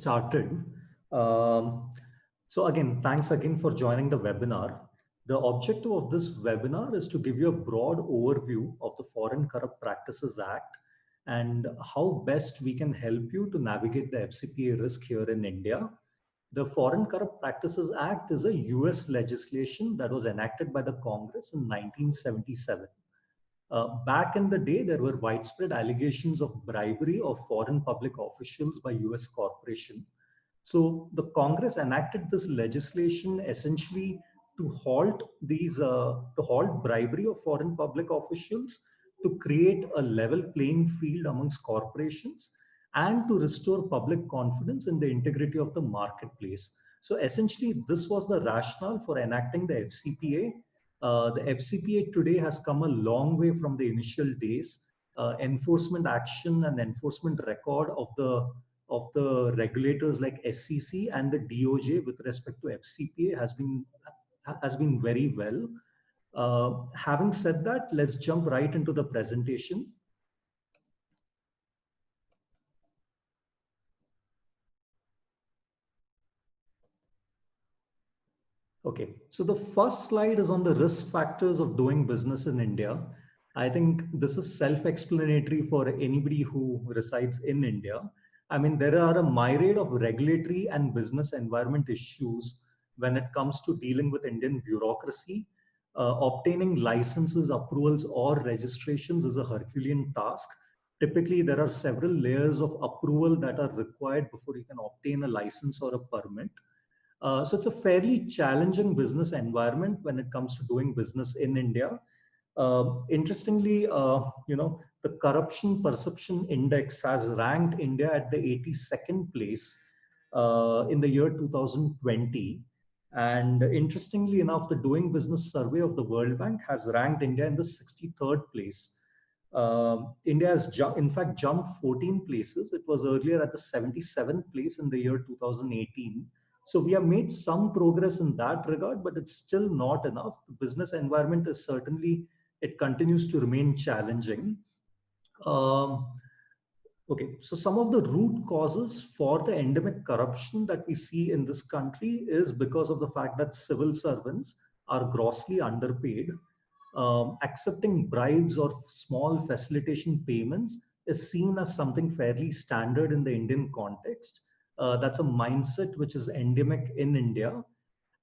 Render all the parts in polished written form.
started. So again, thanks again for joining the webinar. The objective of this webinar is to give you a broad overview of the Foreign Corrupt Practices Act and how best we can help you to navigate the FCPA risk here in India. The Foreign Corrupt Practices Act is a US legislation that was enacted by the Congress in 1977. Back in the day, there were widespread allegations of bribery of foreign public officials by US corporation. So the Congress enacted this legislation essentially to halt bribery of foreign public officials, to create a level playing field amongst corporations, and to restore public confidence in the integrity of the marketplace. So essentially, this was the rationale for enacting the FCPA. The FCPA today has come a long way from the initial days. Enforcement action and enforcement record of the regulators like SEC and the DOJ with respect to FCPA has been very well. Having said that, let's jump right into the presentation. Okay, so the first slide is on the risk factors of doing business in India. I think this is self-explanatory for anybody who resides in India. I mean, there are a myriad of regulatory and business environment issues when it comes to dealing with Indian bureaucracy. Obtaining licenses, approvals, or registrations is a Herculean task. Typically, there are several layers of approval that are required before you can obtain a license or a permit. So it's a fairly challenging business environment when it comes to doing business in India. Interestingly, the Corruption Perception Index has ranked India at the 82nd place in the year 2020. And interestingly enough, the Doing Business Survey of the World Bank has ranked India in the 63rd place. India has in fact jumped 14 places. It was earlier at the 77th place in the year 2018. So we have made some progress in that regard, but it's still not enough. The business environment is certainly, it continues to remain challenging. Okay, so some of the root causes for the endemic corruption that we see in this country is because of the fact that civil servants are grossly underpaid. Accepting bribes or small facilitation payments is seen as something fairly standard in the Indian context. That's a mindset which is endemic in India.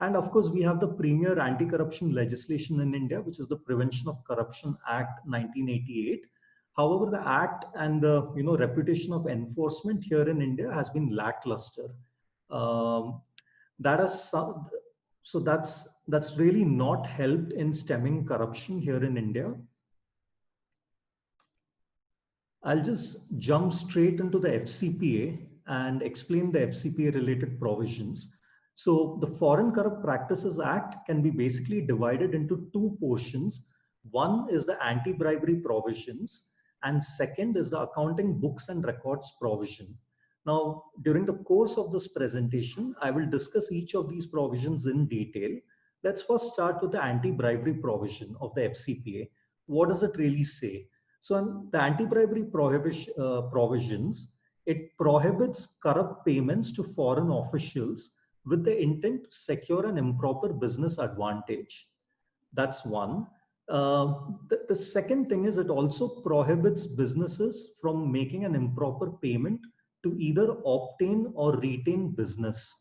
And of course, we have the premier anti-corruption legislation in India, which is the Prevention of Corruption Act 1988. However, the act and the reputation of enforcement here in India has been lackluster. That's really not helped in stemming corruption here in India. I'll just jump straight into the FCPA and explain the FCPA related provisions. So the Foreign Corrupt Practices Act can be basically divided into two portions. One is the anti-bribery provisions, and second is the accounting books and records provision. Now, during the course of this presentation, I will discuss each of these provisions in detail. Let's first start with the anti-bribery provision of the FCPA. What does it really say? So in the anti-bribery provisions, it prohibits corrupt payments to foreign officials with the intent to secure an improper business advantage. That's one. The second thing is it also prohibits businesses from making an improper payment to either obtain or retain business.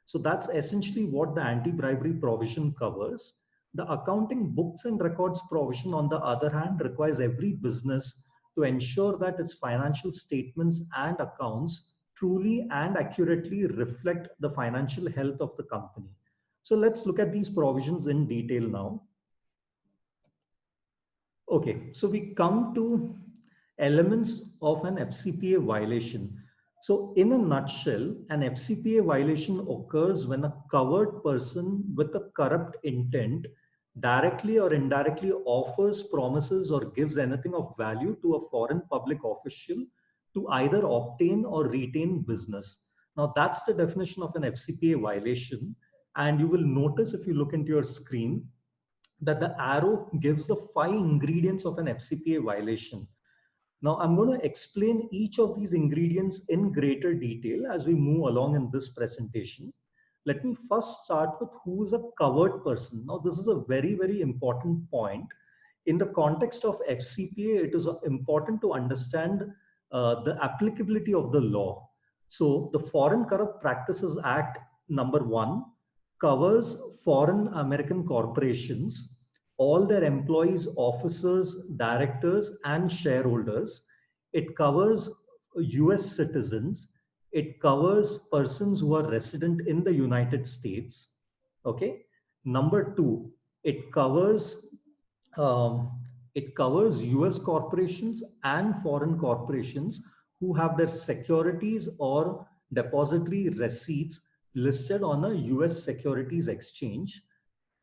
So that's essentially what the anti-bribery provision covers. The accounting books and records provision, on the other hand, requires every business to ensure that its financial statements and accounts truly and accurately reflect the financial health of the company. So let's look at these provisions in detail now. Okay, so we come to elements of an FCPA violation. So in a nutshell, an FCPA violation occurs when a covered person with a corrupt intent directly or indirectly offers, promises, or gives anything of value to a foreign public official to either obtain or retain business. Now that's the definition of an FCPA violation. And you will notice if you look into your screen that the arrow gives the 5 ingredients of an FCPA violation. Now I'm going to explain each of these ingredients in greater detail as we move along in this presentation. Let me first start with who is a covered person. Now this is a very, very important point. In the context of FCPA, it is important to understand the applicability of the law. So the Foreign Corrupt Practices Act number 1 covers foreign American corporations, all their employees, officers, directors, and shareholders. It covers US citizens. It covers persons who are resident in the United States. Okay. Number 2, it covers um, it covers US corporations and foreign corporations who have their securities or depository receipts listed on a US securities exchange.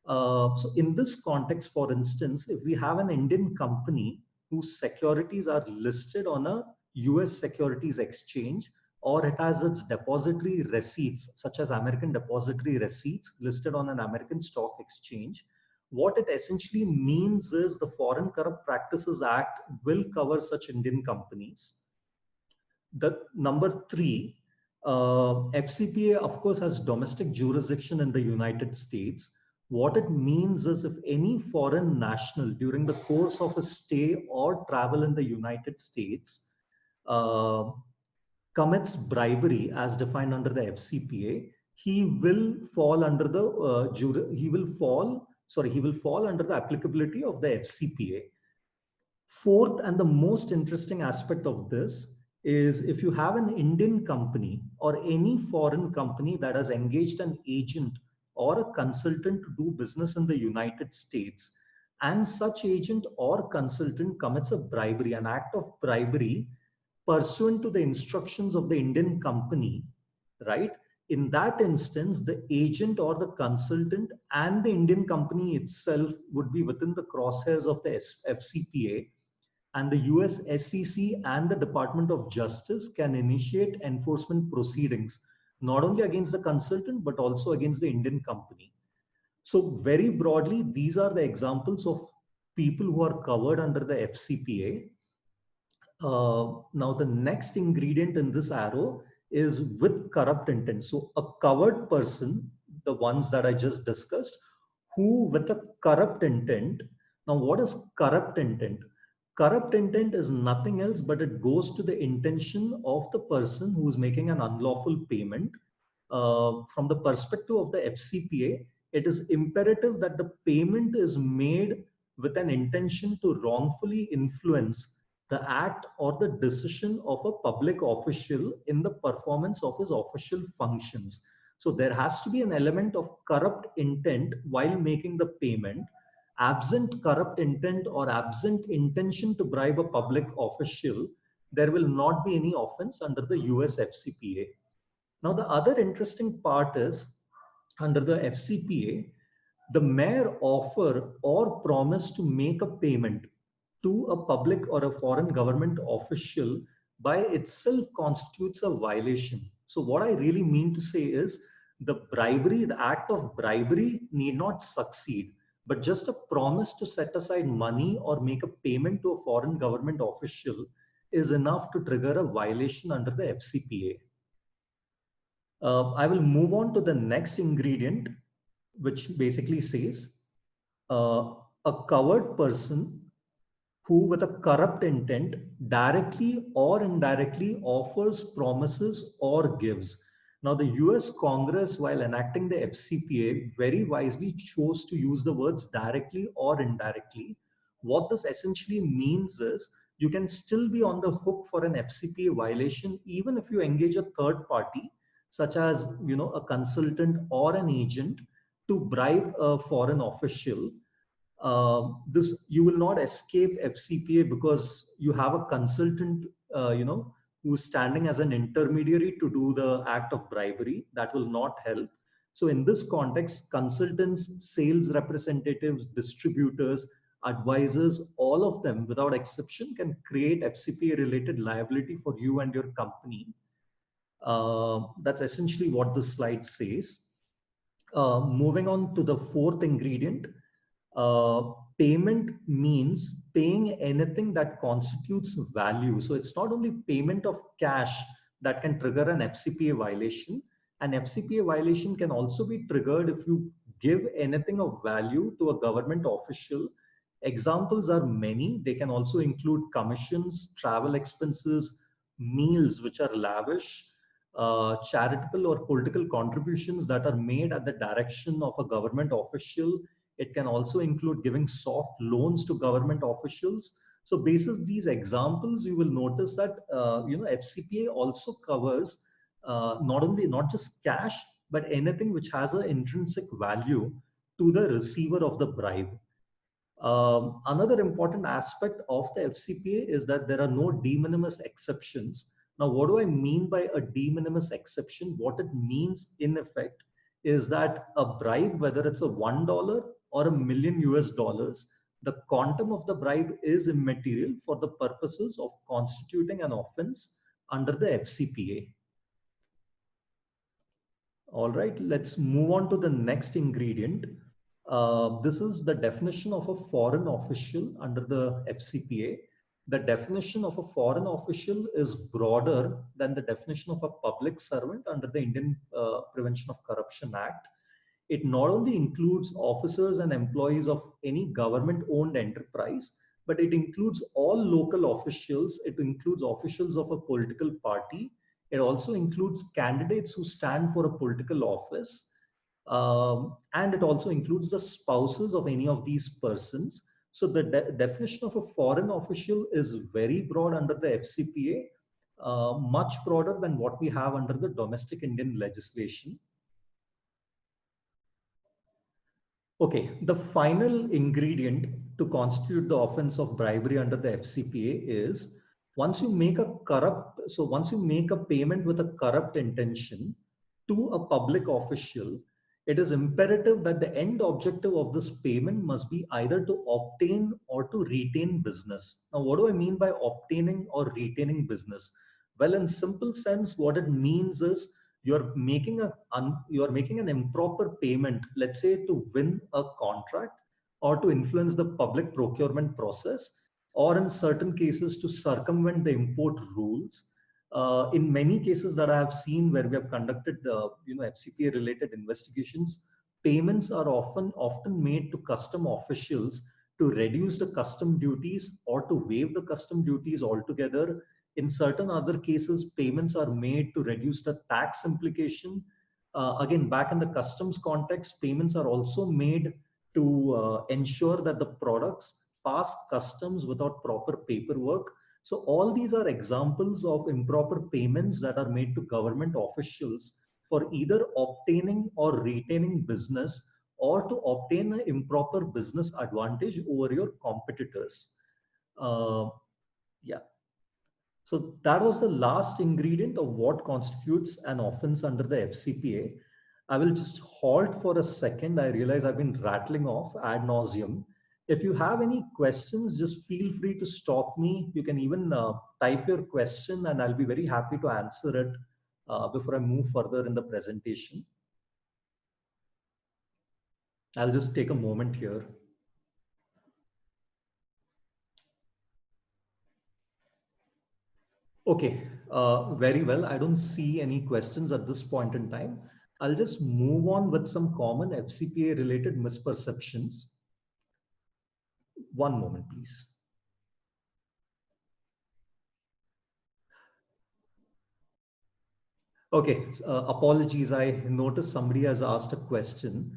So in this context, for instance, if we have an Indian company whose securities are listed on a US securities exchange, or it has its depository receipts, such as American depository receipts listed on an American stock exchange, what it essentially means is the Foreign Corrupt Practices Act will cover such Indian companies. The number 3, FCPA, of course, has domestic jurisdiction in the United States. What it means is if any foreign national during the course of a stay or travel in the United States uh, commits bribery as defined under the FCPA, he will fall under the he will fall under the applicability of the FCPA. Fourth, and the most interesting aspect of this is if you have an Indian company or any foreign company that has engaged an agent or a consultant to do business in the United States, and such agent or consultant commits a bribery, an act of bribery pursuant to the instructions of the Indian company, right? In that instance, the agent or the consultant and the Indian company itself would be within the crosshairs of the FCPA, and the US SEC and the Department of Justice can initiate enforcement proceedings, not only against the consultant, but also against the Indian company. So very broadly, these are the examples of people who are covered under the FCPA. Now, the next ingredient in this arrow is with corrupt intent. So a covered person, the ones that I just discussed, who with a corrupt intent. Now, what is corrupt intent? Corrupt intent is nothing else but it goes to the intention of the person who is making an unlawful payment. From the perspective of the FCPA, it is imperative that the payment is made with an intention to wrongfully influence the act or the decision of a public official in the performance of his official functions. So there has to be an element of corrupt intent while making the payment. Absent corrupt intent or absent intention to bribe a public official, there will not be any offense under the US FCPA. Now, the other interesting part is under the FCPA, the mere offer or promise to make a payment to a public or a foreign government official by itself constitutes a violation. So what I really mean to say is the bribery, the act of bribery need not succeed, but just a promise to set aside money or make a payment to a foreign government official is enough to trigger a violation under the FCPA. I will move on to the next ingredient, which basically says a covered person who with a corrupt intent directly or indirectly offers, promises, or gives. Now, the US Congress, while enacting the FCPA, very wisely chose to use the words directly or indirectly. What this essentially means is you can still be on the hook for an FCPA violation even if you engage a third party, such as a consultant or an agent, to bribe a foreign official. This you will not escape FCPA because you have a consultant, who is standing as an intermediary to do the act of bribery. That will not help. So in this context, consultants, sales representatives, distributors, advisors, all of them without exception can create FCPA related liability for you and your company. That's essentially what this slide says. Moving on to the fourth ingredient, payment means paying anything that constitutes value. So it's not only payment of cash that can trigger an FCPA violation. An FCPA violation can also be triggered if you give anything of value to a government official. Examples are many. They can also include commissions, travel expenses, meals which are lavish, charitable or political contributions that are made at the direction of a government official. It can also include giving soft loans to government officials. So, basis these examples, you will notice that FCPA also covers not just cash, but anything which has an intrinsic value to the receiver of the bribe. Another important aspect of the FCPA is that there are no de minimis exceptions. Now, what do I mean by a de minimis exception? What it means in effect is that a bribe, whether it's a $1 or $1 million US, the quantum of the bribe is immaterial for the purposes of constituting an offense under the FCPA. All right, let's move on to the next ingredient. This is the definition of a foreign official under the FCPA. The definition of a foreign official is broader than the definition of a public servant under the Indian Prevention of Corruption Act. It not only includes officers and employees of any government-owned enterprise, but it includes all local officials. It includes officials of a political party. It also includes candidates who stand for a political office. And it also includes the spouses of any of these persons. So the definition of a foreign official is very broad under the FCPA, much broader than what we have under the domestic Indian legislation. Okay, the final ingredient to constitute the offense of bribery under the FCPA is once you make a payment with a corrupt intention to a public official, it is imperative that the end objective of this payment must be either to obtain or to retain business. Now, what do I mean by obtaining or retaining business? Well, in simple sense, what it means is you're making an improper payment, let's say to win a contract or to influence the public procurement process, or in certain cases to circumvent the import rules. In many cases that I have seen where we have conducted FCPA related investigations, payments are often made to custom officials to reduce the custom duties or to waive the custom duties altogether. In certain other cases, payments are made to reduce the tax implication. Again, back in the customs context, payments are also made to ensure that the products pass customs without proper paperwork. So all these are examples of improper payments that are made to government officials for either obtaining or retaining business or to obtain an improper business advantage over your competitors. Yeah. So that was the last ingredient of what constitutes an offense under the FCPA. I will just halt for a second. I realize I've been rattling off ad nauseum. If you have any questions, just feel free to stop me. You can even type your question and I'll be very happy to answer it before I move further in the presentation. I'll just take a moment here. Okay, very well. I don't see any questions at this point in time. I'll just move on with some common FCPA related misperceptions. One moment, please. Okay, apologies. I noticed somebody has asked a question.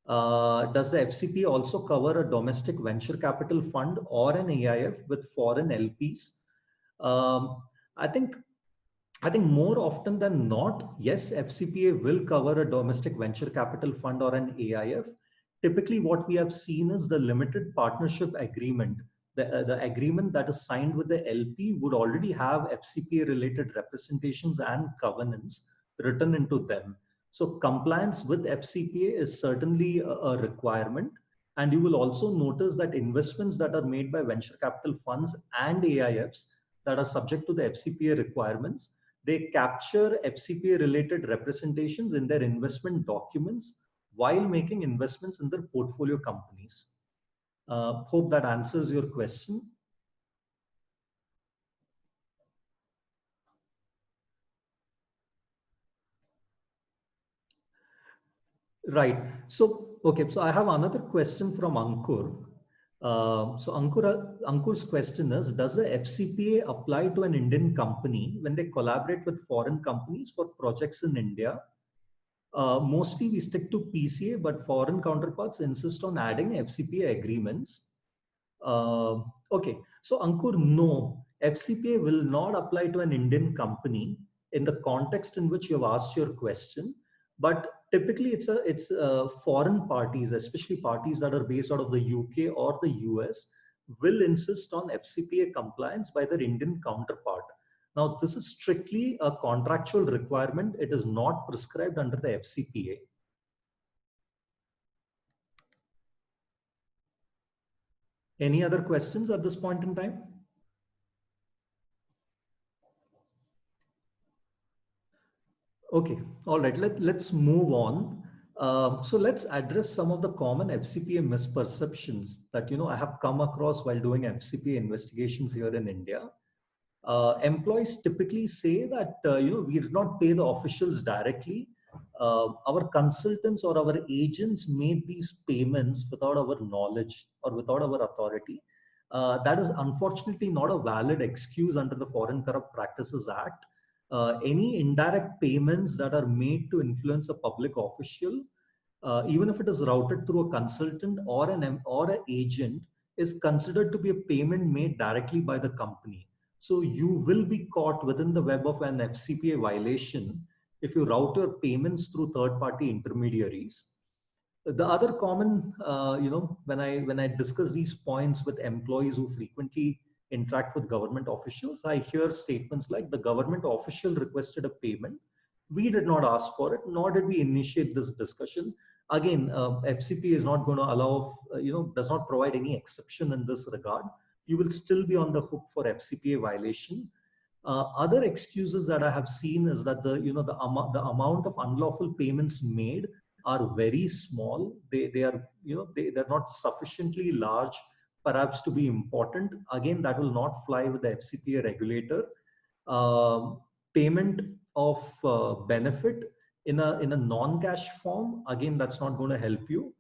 Does the FCPA also cover a domestic venture capital fund or an AIF with foreign LPs? I think more often than not, yes, FCPA will cover a domestic venture capital fund or an AIF. Typically, what we have seen is the limited partnership agreement. The agreement that is signed with the LP would already have FCPA related representations and covenants written into them. So compliance with FCPA is certainly a requirement. And you will also notice that investments that are made by venture capital funds and AIFs that are subject to the FCPA requirements, they capture FCPA related representations in their investment documents while making investments in their portfolio companies. Hope that answers your question. Right. So, okay. So I have another question from Ankur. Ankur's question is, does the FCPA apply to an Indian company when they collaborate with foreign companies for projects in India? Mostly we stick to PCA, but foreign counterparts insist on adding FCPA agreements. Okay, so Ankur, no, FCPA will not apply to an Indian company in the context in which you have asked your question. But typically, it's foreign parties, especially parties that are based out of the UK or the US, will insist on FCPA compliance by their Indian counterpart. Now, this is strictly a contractual requirement. It is not prescribed under the FCPA. Any other questions at this point in time? Okay, all right, let's move on. So let's address some of the common FCPA misperceptions that I have come across while doing FCPA investigations here in India. Employees typically say that we did not pay the officials directly. Our consultants or our agents made these payments without our knowledge or without our authority. That is unfortunately not a valid excuse under the Foreign Corrupt Practices Act. Any indirect payments that are made to influence a public official, even if it is routed through a consultant or an agent, is considered to be a payment made directly by the company. So you will be caught within the web of an FCPA violation if you route your payments through third-party intermediaries. The other common, when I discuss these points with employees who frequently interact with government officials, I hear statements like, the government official requested a payment. We did not ask for it, nor did we initiate this discussion. Again, FCPA is not going to allow, does not provide any exception in this regard. You will still be on the hook for FCPA violation. Other excuses that I have seen is that the amount of unlawful payments made are very small. They're not sufficiently large, perhaps, to be important. Again, that will not fly with the FCPA regulator. Payment of benefit in a non-cash form, again, that's not going to help you.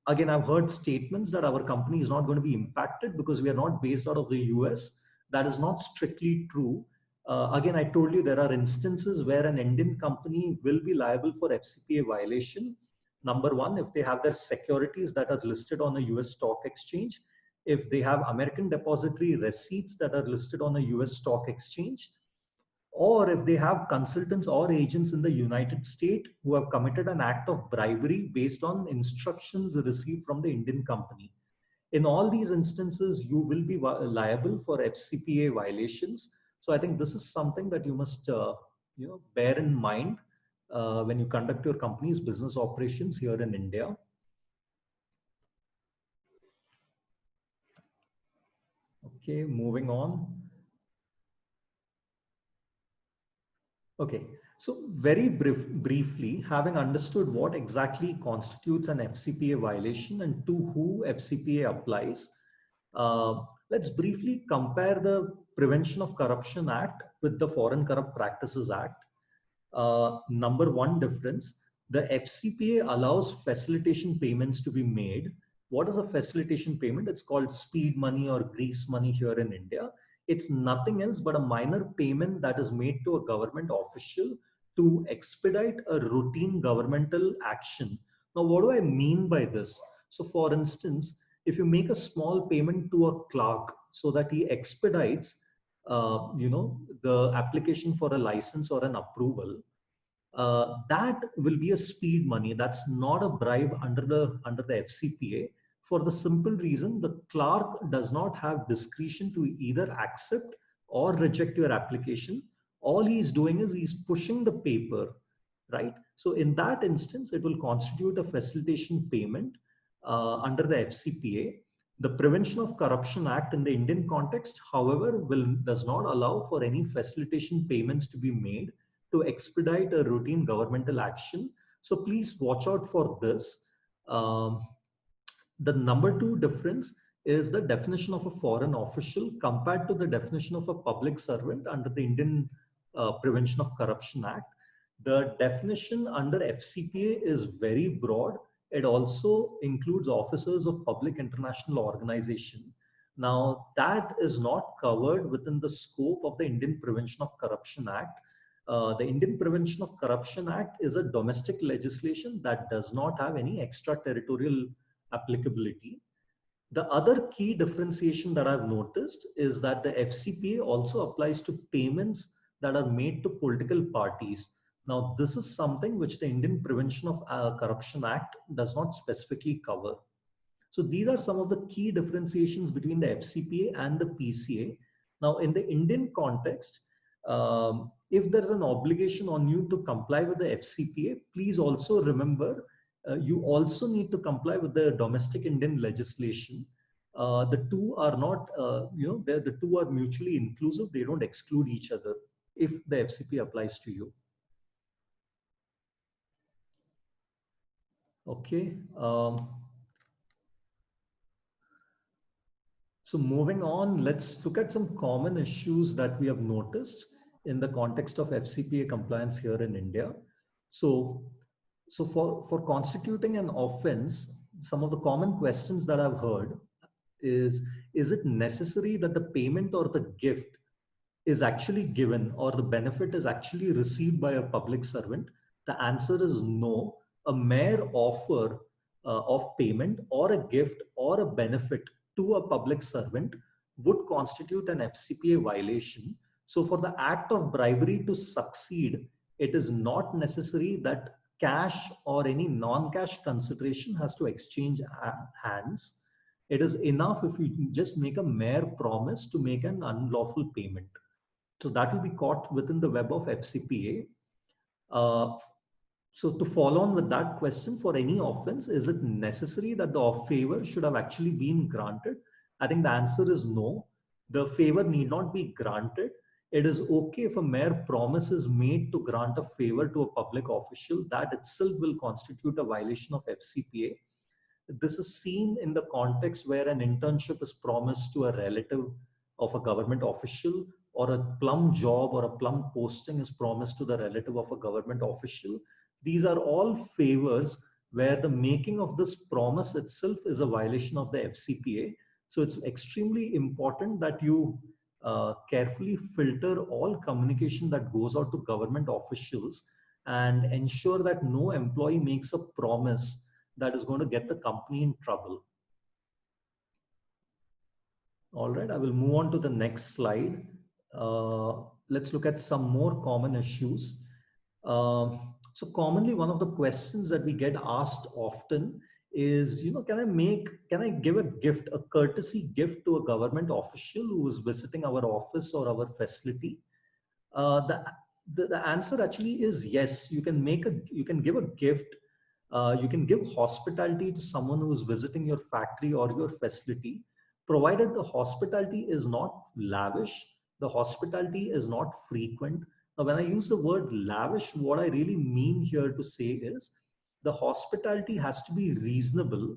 Again, I've heard statements that our company is not going to be impacted because we are not based out of the US. That is not strictly true. Again, I told you there are instances where an Indian company will be liable for FCPA violation. Number one, if they have their securities that are listed on a US stock exchange, if they have American depository receipts that are listed on a US stock exchange, or if they have consultants or agents in the United States who have committed an act of bribery based on instructions received from the Indian company. In all these instances, you will be liable for FCPA violations. So I think this is something that you must bear in mind when you conduct your company's business operations here in India. Okay, moving on. Okay, so very briefly, having understood what exactly constitutes an FCPA violation and to who FCPA applies, let's briefly compare the Prevention of Corruption Act with the Foreign Corrupt Practices Act. Number one difference, the FCPA allows facilitation payments to be made. What is a facilitation payment? It's called speed money or grease money here in India. It's nothing else but a minor payment that is made to a government official to expedite a routine governmental action. Now, what do I mean by this? So, for instance, if you make a small payment to a clerk so that he expedites the application for a license or an approval, that will be a speed money. That's not a bribe under the FCPA, for the simple reason the clerk does not have discretion to either accept or reject your application. All he's doing is he's pushing the paper, right? So in that instance, it will constitute a facilitation payment under the FCPA. The Prevention of Corruption Act in the Indian context, however, does not allow for any facilitation payments to be made to expedite a routine governmental action. So please watch out for this. The number two difference is the definition of a foreign official compared to the definition of a public servant under the Indian Prevention of Corruption Act. The definition under FCPA is very broad. It also includes officers of public international organization. Now, that is not covered within the scope of the Indian Prevention of Corruption Act. The Indian Prevention of Corruption Act is a domestic legislation that does not have any extraterritorial applicability. The other key differentiation that I've noticed is that the FCPA also applies to payments that are made to political parties. Now, this is something which the Indian Prevention of Corruption Act does not specifically cover. So these are some of the key differentiations between the FCPA and the PCA. Now, in the Indian context, if there is an obligation on you to comply with the FCPA, please also remember you also need to comply with the domestic Indian legislation. The two are not, the two are mutually inclusive. They don't exclude each other if the FCPA applies to you. Okay. So moving on, let's look at some common issues that we have noticed in the context of FCPA compliance here in India. So for constituting an offense, some of the common questions that I've heard is it necessary that the payment or the gift is actually given or the benefit is actually received by a public servant? The answer is no. A mere offer of payment or a gift or a benefit to a public servant would constitute an FCPA violation. So for the act of bribery to succeed, it is not necessary that cash or any non-cash consideration has to exchange hands. It is enough if you just make a mere promise to make an unlawful payment. So that will be caught within the web of FCPA. So to follow on with that question, for any offense, is it necessary that the favor should have actually been granted? I think the answer is no. The favor need not be granted. It is okay if a mere promise is made to grant a favor to a public official. That itself will constitute a violation of FCPA. This is seen in the context where an internship is promised to a relative of a government official, or a plum job or a plum posting is promised to the relative of a government official. These are all favors where the making of this promise itself is a violation of the FCPA. So it's extremely important that you carefully filter all communication that goes out to government officials and ensure that no employee makes a promise that is going to get the company in trouble. All right, I will move on to the next slide. Let's look at some more common issues. So commonly, one of the questions that we get asked often is, can I give a gift, a courtesy gift to a government official who is visiting our office or our facility? The answer actually is yes. You can give a gift. You can give hospitality to someone who is visiting your factory or your facility, provided the hospitality is not lavish, the hospitality is not frequent. Now, when I use the word lavish, what I really mean here to say is the hospitality has to be reasonable.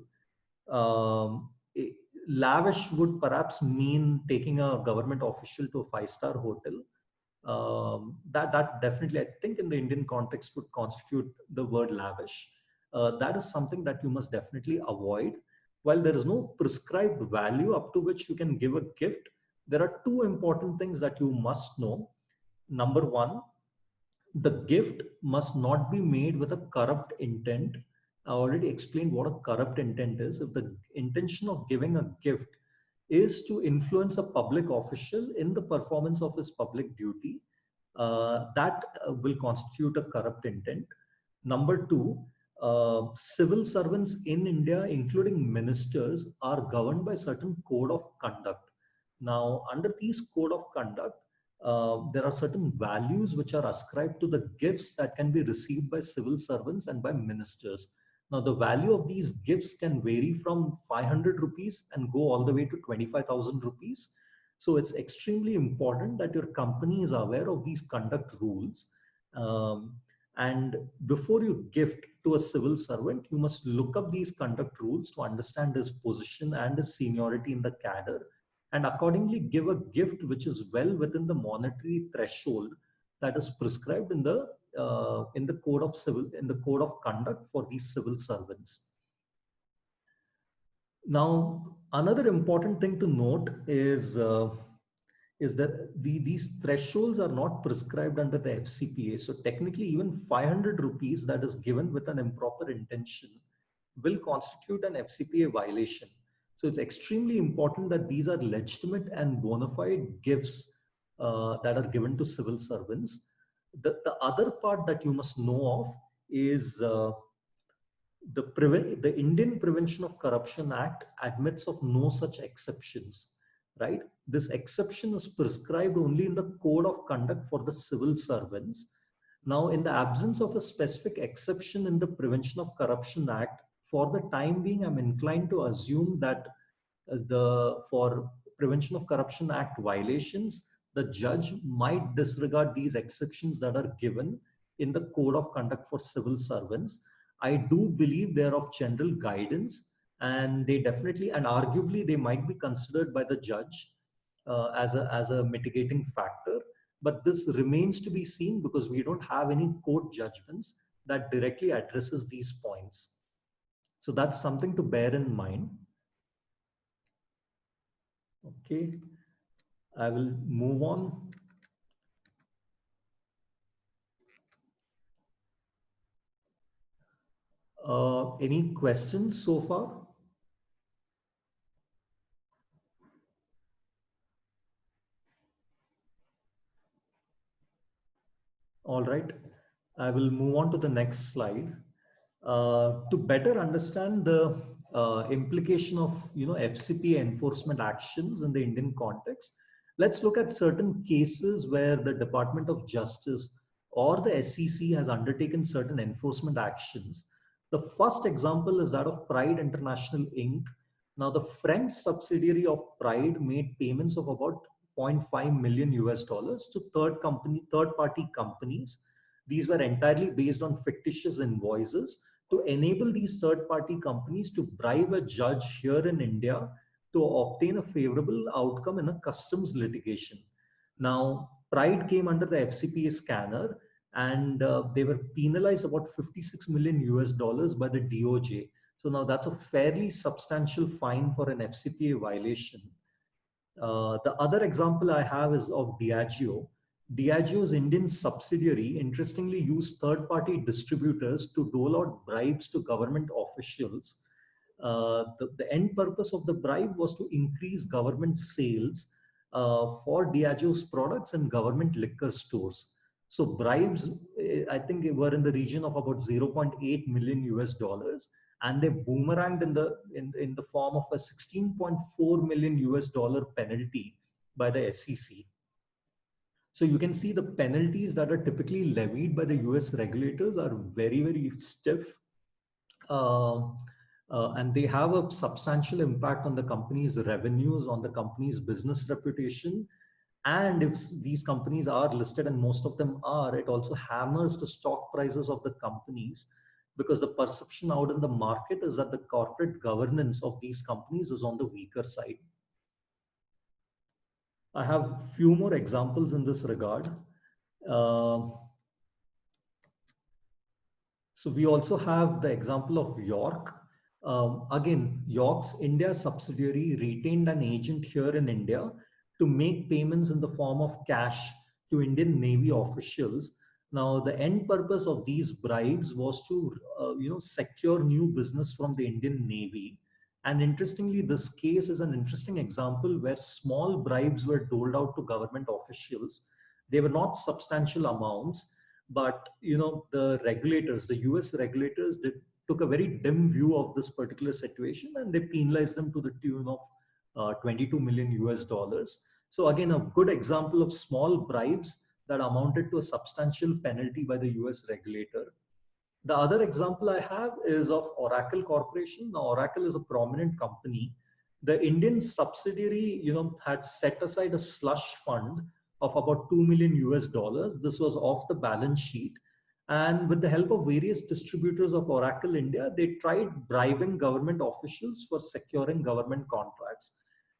Lavish would perhaps mean taking a government official to a five-star hotel. That definitely, I think, in the Indian context would constitute the word lavish. That is something that you must definitely avoid. While there is no prescribed value up to which you can give a gift, there are two important things that you must know. Number one, the gift must not be made with a corrupt intent. I already explained what a corrupt intent is. If the intention of giving a gift is to influence a public official in the performance of his public duty, that will constitute a corrupt intent. Number two, civil servants in India, including ministers, are governed by certain code of conduct. Now, under these code of conduct, there are certain values which are ascribed to the gifts that can be received by civil servants and by ministers. Now, the value of these gifts can vary from 500 rupees and go all the way to 25,000 rupees. So it's extremely important that your company is aware of these conduct rules. And before you gift to a civil servant, you must look up these conduct rules to understand his position and his seniority in the cadre, and accordingly give a gift which is well within the monetary threshold that is prescribed in the code of conduct for these civil servants. Now, another important thing to note is that these thresholds are not prescribed under the FCPA. So technically, even 500 rupees that is given with an improper intention will constitute an FCPA violation. So it's extremely important that these are legitimate and bona fide gifts that are given to civil servants. The other part that you must know of is the Indian Prevention of Corruption Act admits of no such exceptions, right? This exception is prescribed only in the code of conduct for the civil servants. Now, in the absence of a specific exception in the Prevention of Corruption Act, for the time being, I'm inclined to assume that for Prevention of Corruption Act violations, the judge might disregard these exceptions that are given in the code of conduct for civil servants. I do believe they're of general guidance, and they definitely and arguably they might be considered by the judge as a mitigating factor. But this remains to be seen because we don't have any court judgments that directly addresses these points. So that's something to bear in mind. Okay, I will move on. Any questions so far? All right, I will move on to the next slide. To better understand the implication of FCPA enforcement actions in the Indian context, let's look at certain cases where the Department of Justice or the SEC has undertaken certain enforcement actions. The first example is that of Pride International Inc. Now, the French subsidiary of Pride made payments of about 0.5 million US dollars to third party companies. These were entirely based on fictitious invoices to enable these third party companies to bribe a judge here in India to obtain a favorable outcome in a customs litigation. Now, Pride came under the FCPA scanner, and they were penalized about 56 million US dollars by the DOJ. So now that's a fairly substantial fine for an FCPA violation. The other example I have is of Diageo. Diageo's Indian subsidiary interestingly used third-party distributors to dole out bribes to government officials. The end purpose of the bribe was to increase government sales for Diageo's products in government liquor stores. So bribes, I think, were in the region of about 0.8 million US dollars, and they boomeranged in the form of a 16.4 million US dollar penalty by the SEC. So you can see the penalties that are typically levied by the US regulators are very, very stiff. And they have a substantial impact on the company's revenues, on the company's business reputation. And if these companies are listed, and most of them are, it also hammers the stock prices of the companies, because the perception out in the market is that the corporate governance of these companies is on the weaker side. I have few more examples in this regard. So we also have the example of York. Again, York's India subsidiary retained an agent here in India to make payments in the form of cash to Indian Navy officials. Now, the end purpose of these bribes was to secure new business from the Indian Navy. And interestingly, this case is an interesting example where small bribes were doled out to government officials. They were not substantial amounts, but the regulators, the US regulators, took a very dim view of this particular situation, and they penalized them to the tune of 22 million US dollars. So again, a good example of small bribes that amounted to a substantial penalty by the US regulator. The other example I have is of Oracle Corporation. Now, Oracle is a prominent company. The Indian subsidiary, had set aside a slush fund of about 2 million US dollars. This was off the balance sheet. And with the help of various distributors of Oracle India, they tried bribing government officials for securing government contracts.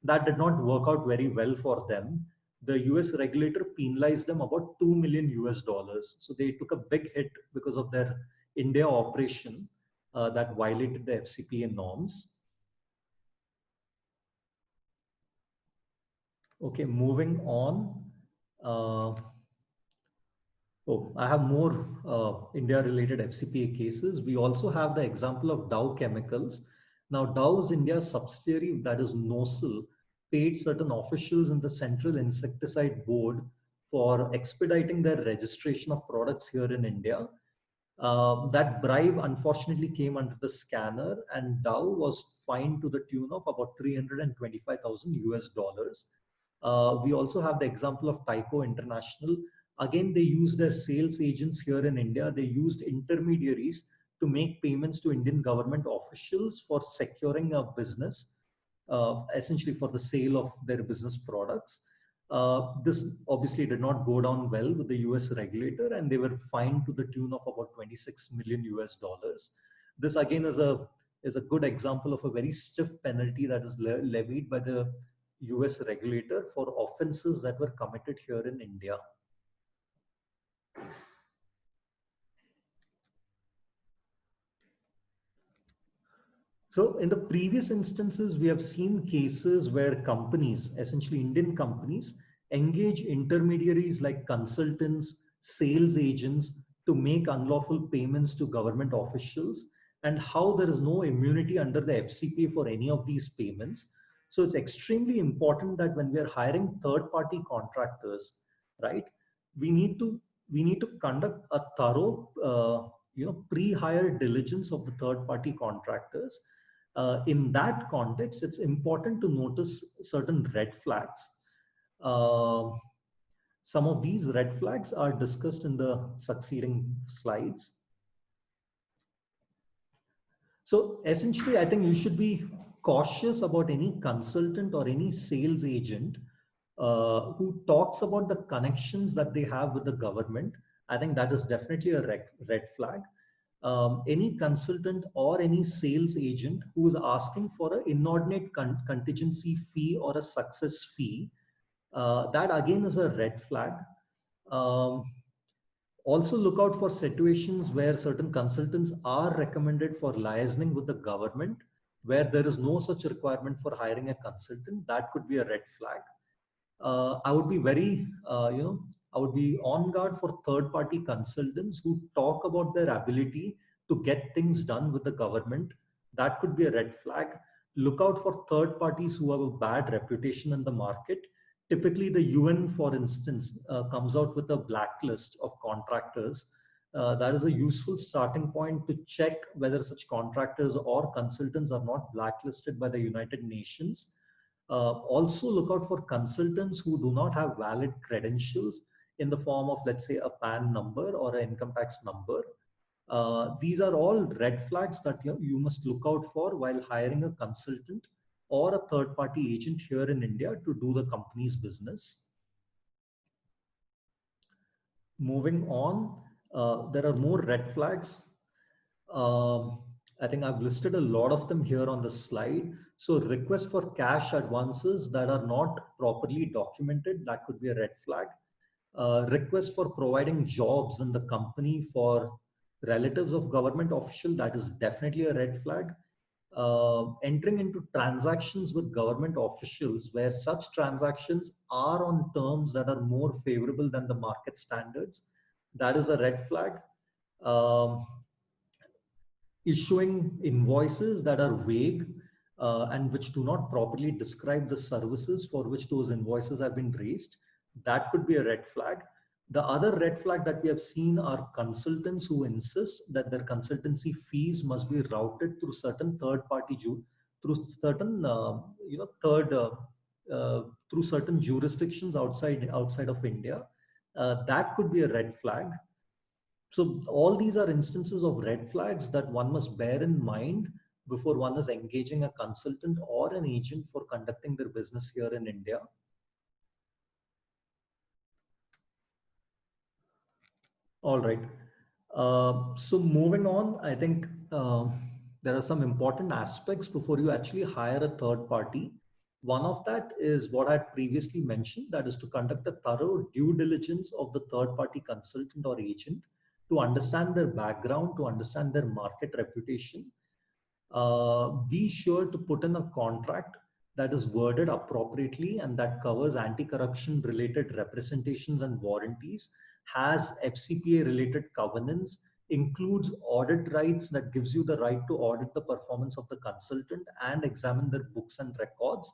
That did not work out very well for them. The US regulator penalized them about 2 million US dollars. So they took a big hit because of their India operation that violated the FCPA norms. Okay, moving on. Uh, I have more India-related FCPA cases. We also have the example of Dow Chemicals. Now, Dow's India subsidiary, that is NOSIL, paid certain officials in the Central Insecticide Board for expediting their registration of products here in India. That bribe unfortunately came under the scanner, and Dow was fined to the tune of about 325,000 US dollars. We also have the example of Tyco International. Again, they used their sales agents here in India. They used intermediaries to make payments to Indian government officials for securing a business, essentially for the sale of their business products. This obviously did not go down well with the US regulator, and they were fined to the tune of about 26 million US dollars. This again is a good example of a very stiff penalty that is levied by the US regulator for offenses that were committed here in India. So in the previous instances, we have seen cases where companies, essentially Indian companies, engage intermediaries like consultants, sales agents to make unlawful payments to government officials, and how there is no immunity under the FCPA for any of these payments. So it's extremely important that when we are hiring third-party contractors, right, we need to conduct a thorough pre-hire diligence of the third-party contractors. In that context, it's important to notice certain red flags. Some of these red flags are discussed in the succeeding slides. So essentially, I think you should be cautious about any consultant or any sales agent who talks about the connections that they have with the government. I think that is definitely a red flag. Any consultant or any sales agent who is asking for an inordinate contingency fee or a success fee, that again is a red flag. Also look out for situations where certain consultants are recommended for liaising with the government, where there is no such requirement for hiring a consultant. That could be a red flag. I would be I would be on guard for third-party consultants who talk about their ability to get things done with the government. That could be a red flag. Look out for third parties who have a bad reputation in the market. Typically, the UN, for instance, comes out with a blacklist of contractors. That is a useful starting point to check whether such contractors or consultants are not blacklisted by the United Nations. Also look out for consultants who do not have valid credentials in the form of, let's say, a PAN number or an income tax number. These are all red flags that you must look out for while hiring a consultant or a third-party agent here in India to do the company's business. Moving on, there are more red flags. I think I've listed a lot of them here on the slide. So requests for cash advances that are not properly documented, that could be a red flag. Requests for providing jobs in the company for relatives of government official, that is definitely a red flag. Entering into transactions with government officials where such transactions are on terms that are more favorable than the market standards, that is a red flag. Issuing invoices that are vague and which do not properly describe the services for which those invoices have been raised, that could be a red flag. The other red flag that we have seen are consultants who insist that their consultancy fees must be routed through certain third-party, through certain through certain jurisdictions outside of India. That could be a red flag. So all these are instances of red flags that one must bear in mind before one is engaging a consultant or an agent for conducting their business here in India. All right. So moving on, I think there are some important aspects before you actually hire a third party. One of that is what I had previously mentioned, that is to conduct a thorough due diligence of the third party consultant or agent to understand their background, to understand their market reputation. Be sure to put in a contract that is worded appropriately and that covers anti-corruption related representations and warranties, has FCPA related covenants, includes audit rights that gives you the right to audit the performance of the consultant and examine their books and records.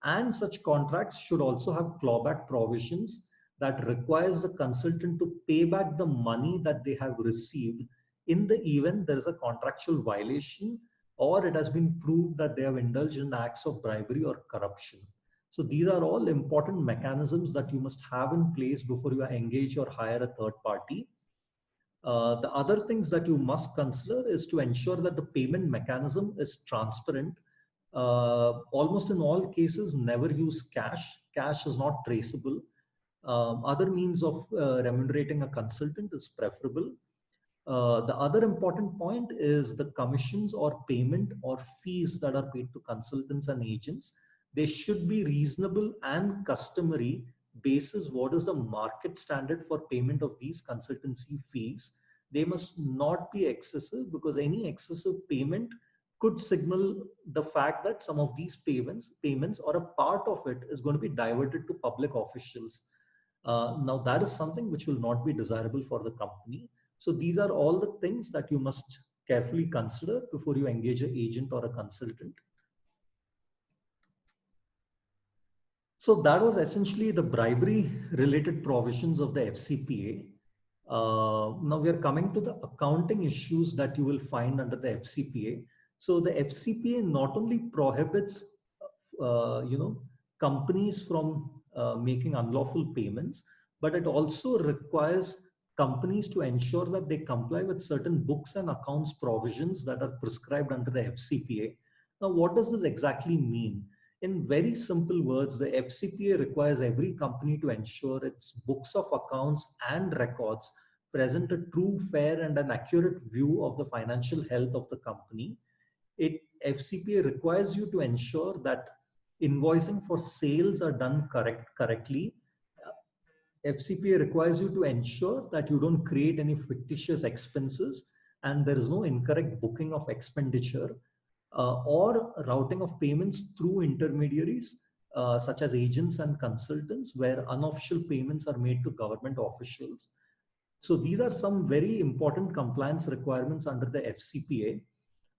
And such contracts should also have clawback provisions that requires the consultant to pay back the money that they have received in the event there is a contractual violation or it has been proved that they have indulged in acts of bribery or corruption. So these are all important mechanisms that you must have in place before you engage or hire a third party. The other things that you must consider is to ensure that the payment mechanism is transparent. Almost in all cases, never use cash. Cash is not traceable. Other means of remunerating a consultant is preferable. The other important point is the commissions or payment or fees that are paid to consultants and agents. They should be reasonable and customary basis what is the market standard for payment of these consultancy fees. They must not be excessive because any excessive payment could signal the fact that some of these payments or a part of it is going to be diverted to public officials. Now that is something which will not be desirable for the company. So these are all the things that you must carefully consider before you engage an agent or a consultant. So that was essentially the bribery related provisions of the FCPA. Now we are coming to the accounting issues that you will find under the FCPA. So the FCPA not only prohibits, companies from making unlawful payments, but it also requires companies to ensure that they comply with certain books and accounts provisions that are prescribed under the FCPA. Now, what does this exactly mean? In very simple words, the FCPA requires every company to ensure its books of accounts and records present a true, fair, and an accurate view of the financial health of the company. FCPA requires you to ensure that invoicing for sales are done correctly. FCPA requires you to ensure that you don't create any fictitious expenses and there is no incorrect booking of expenditure or routing of payments through intermediaries such as agents and consultants where unofficial payments are made to government officials. So these are some very important compliance requirements under the FCPA.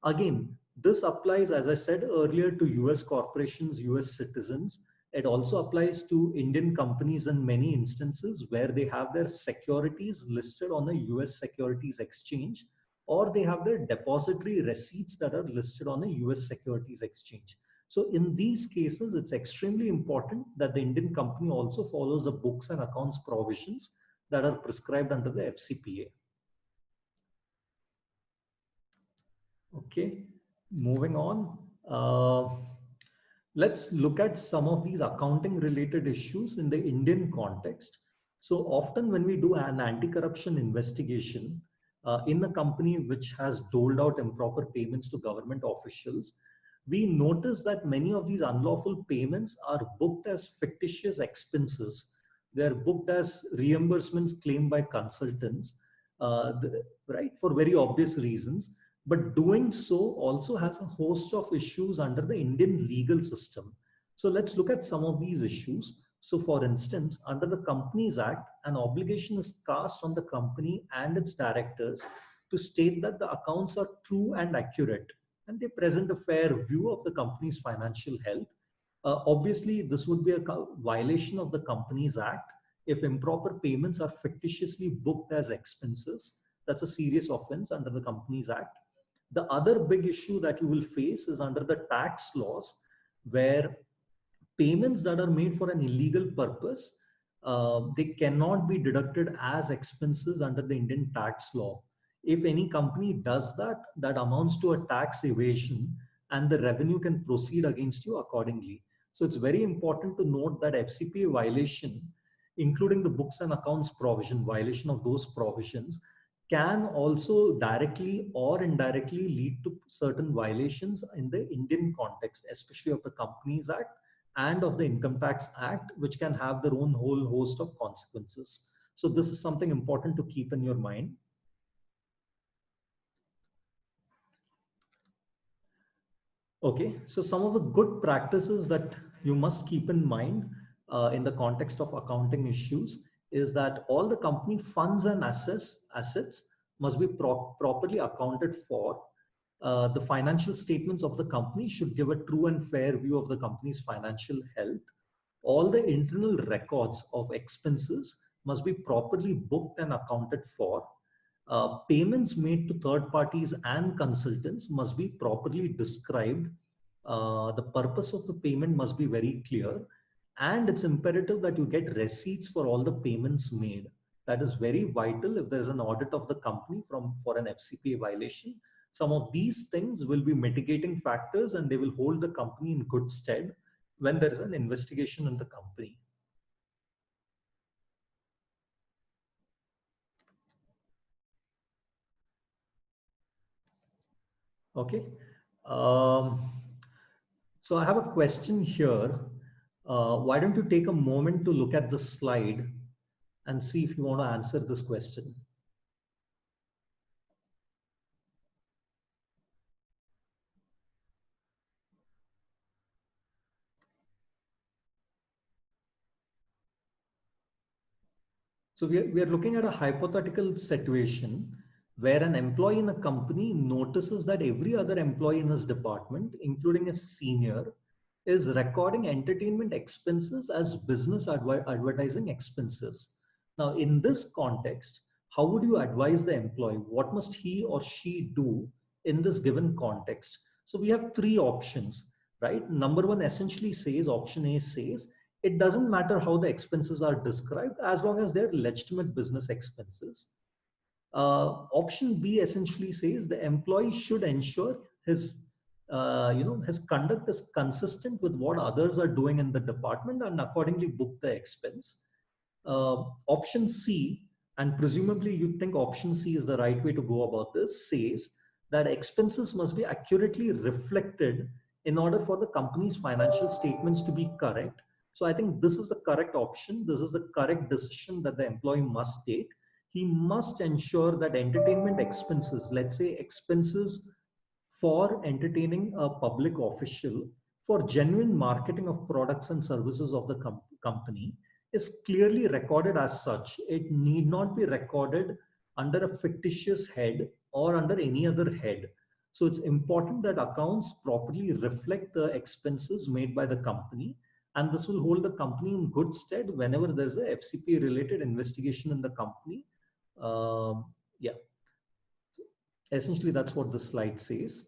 Again, this applies, as I said earlier, to US corporations, US citizens. It also applies to Indian companies in many instances where they have their securities listed on a US securities exchange, or they have their depository receipts that are listed on a US securities exchange. So in these cases, it's extremely important that the Indian company also follows the books and accounts provisions that are prescribed under the FCPA. Okay, moving on. Let's look at some of these accounting related issues in the Indian context. So often when we do an anti-corruption investigation in a company which has doled out improper payments to government officials, we notice that many of these unlawful payments are booked as fictitious expenses. They're booked as reimbursements claimed by consultants, right, for very obvious reasons. But doing so also has a host of issues under the Indian legal system. So let's look at some of these issues. So for instance, under the Companies Act, an obligation is cast on the company and its directors to state that the accounts are true and accurate and they present a fair view of the company's financial health. Obviously, this would be a violation of the Companies Act if improper payments are fictitiously booked as expenses. That's a serious offense under the Companies Act. The other big issue that you will face is under the tax laws, where payments that are made for an illegal purpose, they cannot be deducted as expenses under the Indian tax law. If any company does that, that amounts to a tax evasion and the revenue can proceed against you accordingly. So it's very important to note that FCPA violation, including the books and accounts provision, violation of those provisions, can also directly or indirectly lead to certain violations in the Indian context, especially of the Companies Act and of the Income Tax Act, which can have their own whole host of consequences. So this is something important to keep in your mind. Okay, so some of the good practices that you must keep in mind in the context of accounting issues is that all the company funds and assets must be properly accounted for. The financial statements of the company should give a true and fair view of the company's financial health. All the internal records of expenses must be properly booked and accounted for. Payments made to third parties and consultants must be properly described. The purpose of the payment must be very clear, and it's imperative that you get receipts for all the payments made. That is very vital if there is an audit of the company for an FCPA violation. Some of these things will be mitigating factors and they will hold the company in good stead when there is an investigation in the company. Okay. So I have a question here. Why don't you take a moment to look at the slide and see if you want to answer this question? So we are looking at a hypothetical situation where an employee in a company notices that every other employee in his department, including a senior, is recording entertainment expenses as business advertising expenses. Now, in this context, how would you advise the employee? What must he or she do in this given context? So we have three options, right? Number one essentially says, option A says, it doesn't matter how the expenses are described as long as they're legitimate business expenses. Option B essentially says the employee should ensure his conduct is consistent with what others are doing in the department and accordingly book the expense. Option C, and presumably you think option C is the right way to go about this, says that expenses must be accurately reflected in order for the company's financial statements to be correct. So I think this is the correct option. This is the correct decision that the employee must take. He must ensure that entertainment expenses, let's say expenses for entertaining a public official for genuine marketing of products and services of the company, is clearly recorded as such. It need not be recorded under a fictitious head or under any other head. So it's important that accounts properly reflect the expenses made by the company, and this will hold the company in good stead whenever there's a FCPA related investigation in the company. Yeah, essentially that's what the slide says.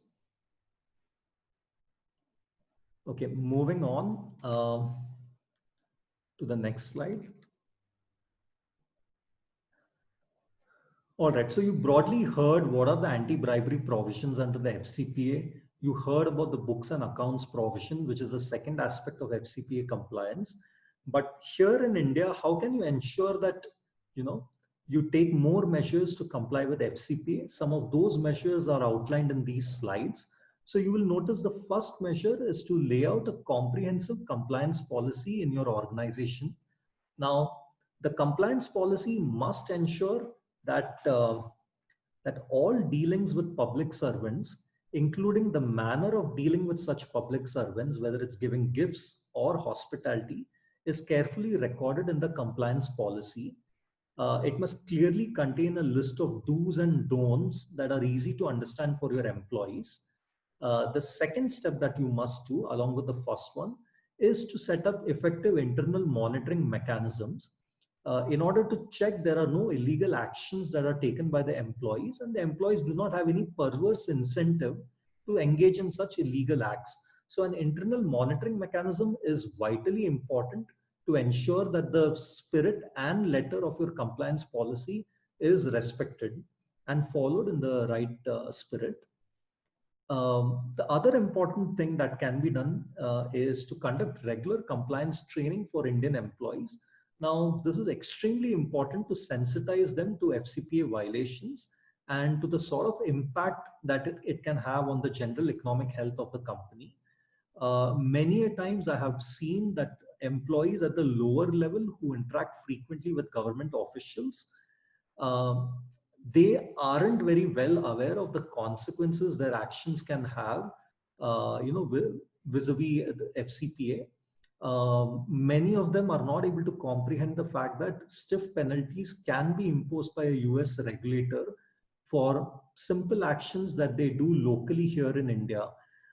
Okay, moving on to the next slide. All right, so you broadly heard what are the anti-bribery provisions under the FCPA. You heard about the books and accounts provision, which is the second aspect of FCPA compliance. But here in India, how can you ensure that you take more measures to comply with FCPA? Some of those measures are outlined in these slides. So you will notice the first measure is to lay out a comprehensive compliance policy in your organization. Now, the compliance policy must ensure that all dealings with public servants, including the manner of dealing with such public servants, whether it's giving gifts or hospitality, is carefully recorded in the compliance policy. It must clearly contain a list of do's and don'ts that are easy to understand for your employees. The second step that you must do, along with the first one, is to set up effective internal monitoring mechanisms in order to check there are no illegal actions that are taken by the employees, and the employees do not have any perverse incentive to engage in such illegal acts. So an internal monitoring mechanism is vitally important to ensure that the spirit and letter of your compliance policy is respected and followed in the right spirit. The other important thing that can be done is to conduct regular compliance training for Indian employees. Now, this is extremely important to sensitize them to FCPA violations and to the sort of impact that it can have on the general economic health of the company. Many a times I have seen that employees at the lower level who interact frequently with government officials, um, they aren't very well aware of the consequences their actions can have, vis-a-vis the FCPA. Many of them are not able to comprehend the fact that stiff penalties can be imposed by a US regulator for simple actions that they do locally here in India.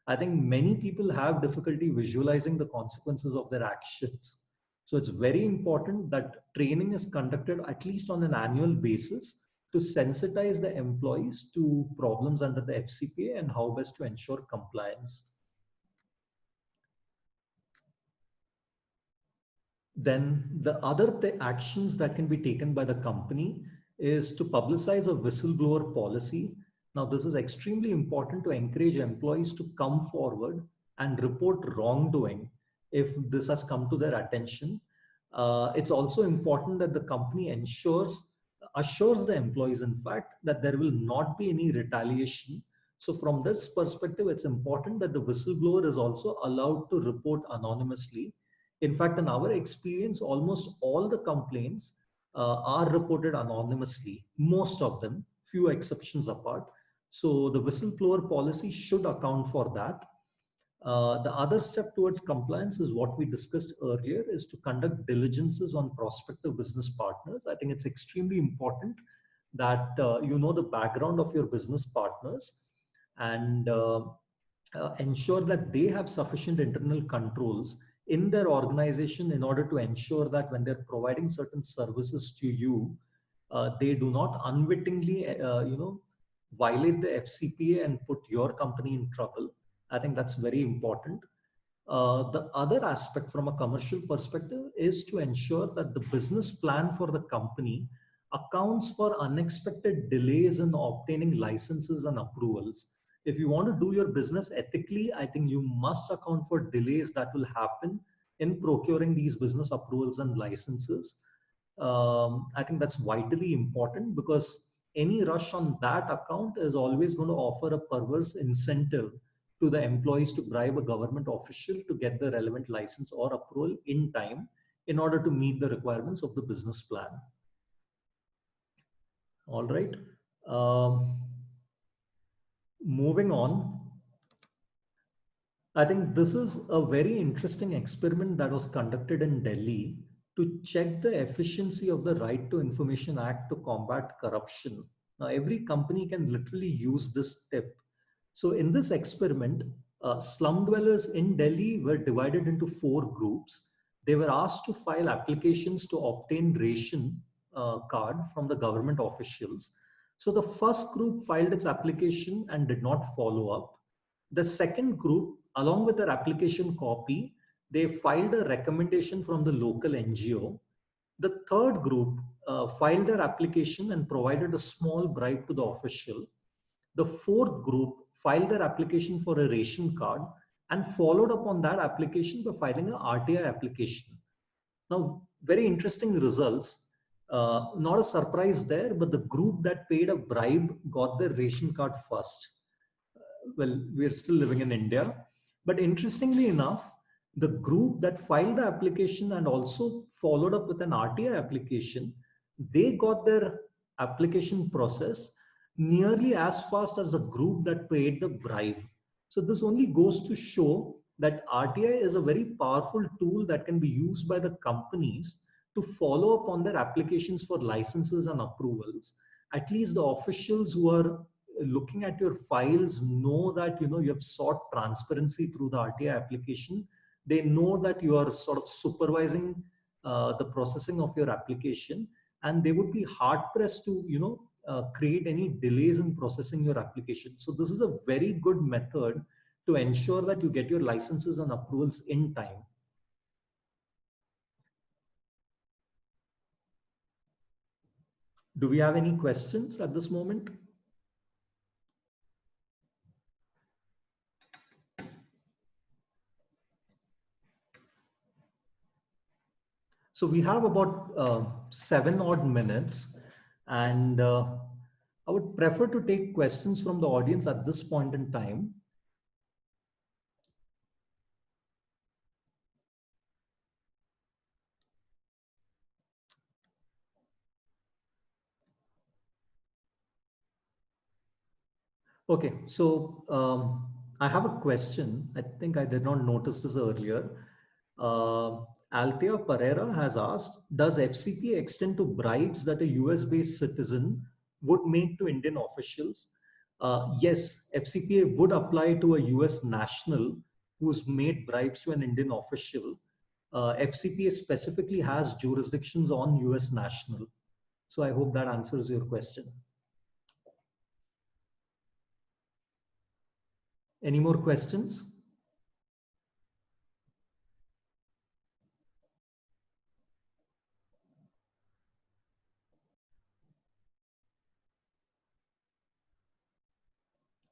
I think many people have difficulty visualizing the consequences of their actions. So it's very important that training is conducted at least on an annual basis to sensitize the employees to problems under the FCPA and how best to ensure compliance. Then the other actions that can be taken by the company is to publicize a whistleblower policy. Now, this is extremely important to encourage employees to come forward and report wrongdoing if this has come to their attention. It's also important that the company assures the employees, in fact, that there will not be any retaliation. So from this perspective, it's important that the whistleblower is also allowed to report anonymously. In fact, in our experience, almost all the complaints are reported anonymously, most of them, few exceptions apart. So the whistleblower policy should account for that. The other step towards compliance is what we discussed earlier, is to conduct diligences on prospective business partners. I think it's extremely important that you know the background of your business partners and ensure that they have sufficient internal controls in their organization in order to ensure that when they're providing certain services to you, they do not unwittingly, violate the FCPA and put your company in trouble. I think that's very important. The other aspect from a commercial perspective is to ensure that the business plan for the company accounts for unexpected delays in obtaining licenses and approvals. If you want to do your business ethically, I think you must account for delays that will happen in procuring these business approvals and licenses. I think that's vitally important because any rush on that account is always going to offer a perverse incentive to the employees to bribe a government official to get the relevant license or approval in time in order to meet the requirements of the business plan. All right. Moving on, I think this is a very interesting experiment that was conducted in Delhi to check the efficiency of the Right to Information Act to combat corruption. Now, every company can literally use this tip. So, in this experiment, slum dwellers in Delhi were divided into 4 groups. They were asked to file applications to obtain ration card from the government officials. So, the first group filed its application and did not follow up. The second group, along with their application copy, they filed a recommendation from the local NGO. The third group filed their application and provided a small bribe to the official. The fourth group filed their application for a ration card and followed up on that application by filing an RTI application. Now, very interesting results. Not a surprise there, but the group that paid a bribe got their ration card first. Well, we're still living in India. But interestingly enough, the group that filed the application and also followed up with an RTI application, they got their application process nearly as fast as the group that paid the bribe. So this only goes to show that RTI is a very powerful tool that can be used by the companies to follow up on their applications for licenses and approvals. At least the officials who are looking at your files know that you have sought transparency through the RTI application. They know that you are sort of supervising the processing of your application, and they would be hard pressed to create any delays in processing your application. So this is a very good method to ensure that you get your licenses and approvals in time. Do we have any questions at this moment? So we have about 7 odd minutes, and I would prefer to take questions from the audience at this point in time. Okay, so I have a question. I think I did not notice this earlier. Althea Pereira has asked, does FCPA extend to bribes that a US-based citizen would make to Indian officials? Yes, FCPA would apply to a US national who's made bribes to an Indian official. FCPA specifically has jurisdictions on US national. So I hope that answers your question. Any more questions?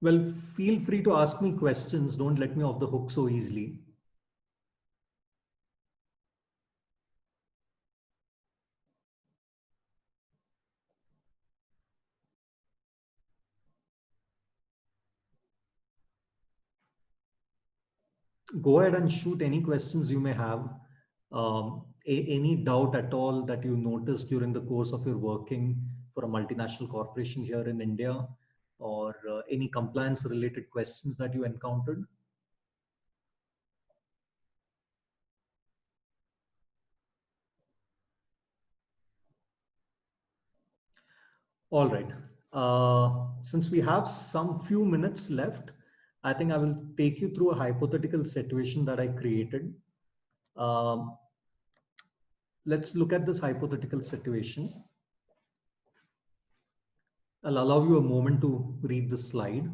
Well, feel free to ask me questions. Don't let me off the hook so easily. Go ahead and shoot any questions you may have. Any doubt at all that you noticed during the course of your working for a multinational corporation here in India, or any compliance related questions that you encountered? All right. Since we have some few minutes left, I think I will take you through a hypothetical situation that I created. Um, let's look at this hypothetical situation. I'll allow you a moment to read the slide.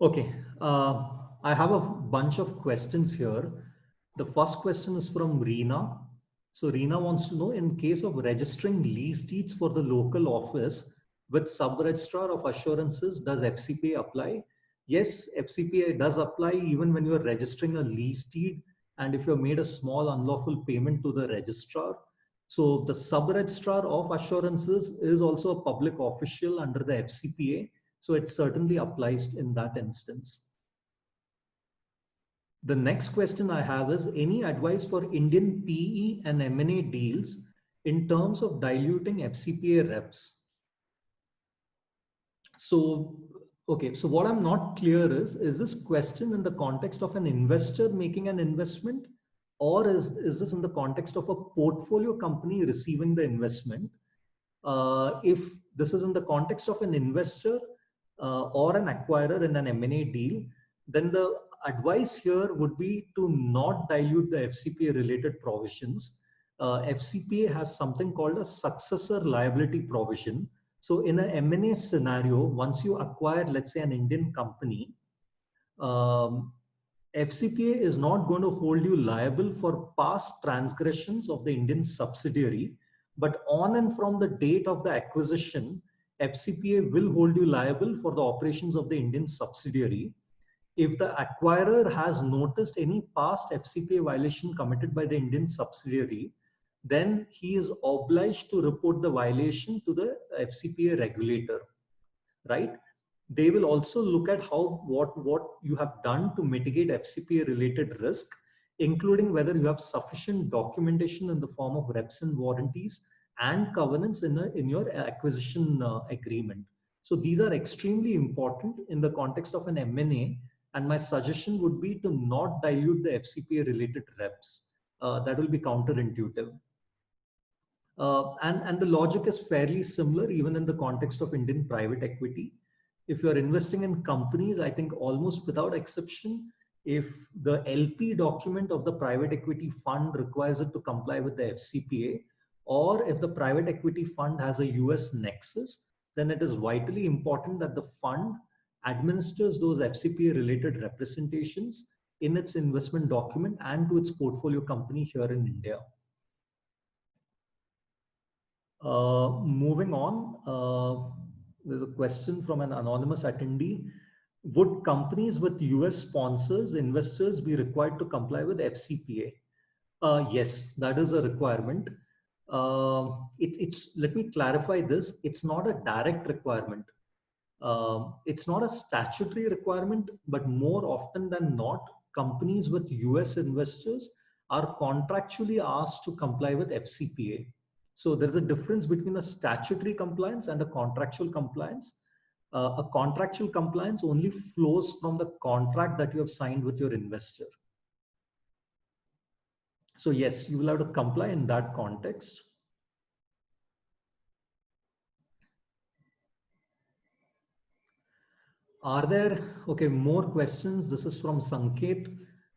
Okay, I have a bunch of questions here. The first question is from Reena. So Reena wants to know, in case of registering lease deeds for the local office with sub-registrar of assurances, does FCPA apply? Yes, FCPA does apply even when you are registering a lease deed and if you have made a small unlawful payment to the registrar. So the sub-registrar of assurances is also a public official under the FCPA. So it certainly applies in that instance. The next question I have is, any advice for Indian PE and M&A deals in terms of diluting FCPA reps? So, okay, so what I'm not clear is this question in the context of an investor making an investment, or is this in the context of a portfolio company receiving the investment? If this is in the context of an investor or an acquirer in an M&A deal, then the advice here would be to not dilute the FCPA related provisions. FCPA has something called a successor liability provision. So in an M&A scenario, once you acquire, let's say, an Indian company, FCPA is not going to hold you liable for past transgressions of the Indian subsidiary, but on and from the date of the acquisition, FCPA will hold you liable for the operations of the Indian subsidiary. If the acquirer has noticed any past FCPA violation committed by the Indian subsidiary, then he is obliged to report the violation to the FCPA regulator, right? They will also look at what you have done to mitigate FCPA related risk, including whether you have sufficient documentation in the form of reps and warranties and covenants in your acquisition agreement. So these are extremely important in the context of an M&A, and my suggestion would be to not dilute the FCPA related reps. That will be counterintuitive. And the logic is fairly similar even in the context of Indian private equity. If you're investing in companies, I think almost without exception, if the LP document of the private equity fund requires it to comply with the FCPA, or if the private equity fund has a US nexus, then it is vitally important that the fund administers those FCPA related representations in its investment document and to its portfolio company here in India. Moving on, there's a question from an anonymous attendee. Would companies with US sponsors, investors be required to comply with FCPA? Yes, that is a requirement. Let me clarify this. It's not a direct requirement. It's not a statutory requirement, but more often than not, companies with US investors are contractually asked to comply with FCPA. So there's a difference between a statutory compliance and a contractual compliance. A contractual compliance only flows from the contract that you have signed with your investor. So yes, you will have to comply in that context. Are there, okay, more questions? This is from Sanket.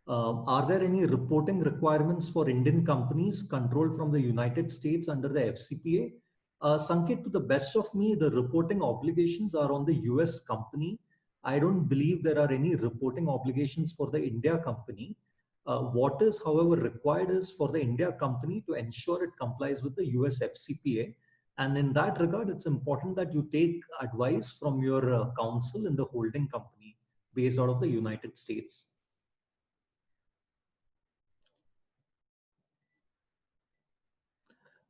Are there any reporting requirements for Indian companies controlled from the United States under the FCPA? Sanket, to the best of me, the reporting obligations are on the US company. I don't believe there are any reporting obligations for the India company. What is, however, required is for the India company to ensure it complies with the US FCPA. And in that regard, it's important that you take advice from your counsel in the holding company based out of the United States.